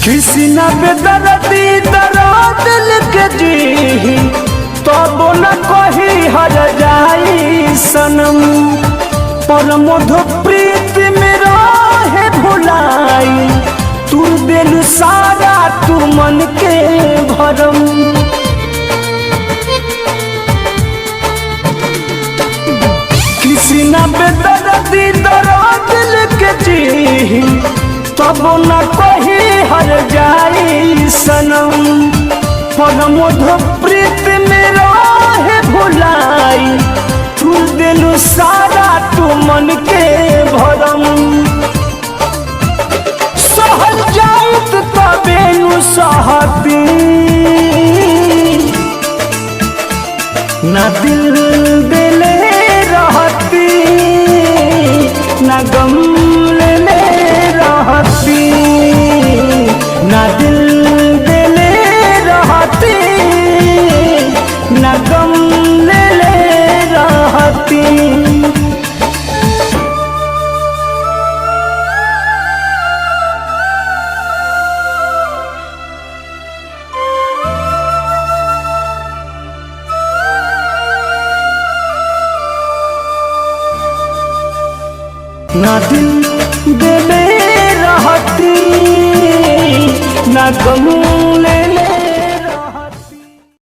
कृष्णा बेदर्दी दर्द लिख जी तब न कही हर जाई सनम पर मधु प्रीत मेरा है भुलाई तू दिल सारा तू मन के भरम कृष्णा बेदर्दी दर्द लिख जी तब न कही हर जाई सनम पर मधु प्रीत मेरा है भुलाई तू दिल सारा तू मन के भरम सहल जाइत तबे नु सहती ना दिल दिले रहती ना गम ले रहती ना दिल दिले रहती ना गम ले रहती। ना दिल दिले रहती ना गम ले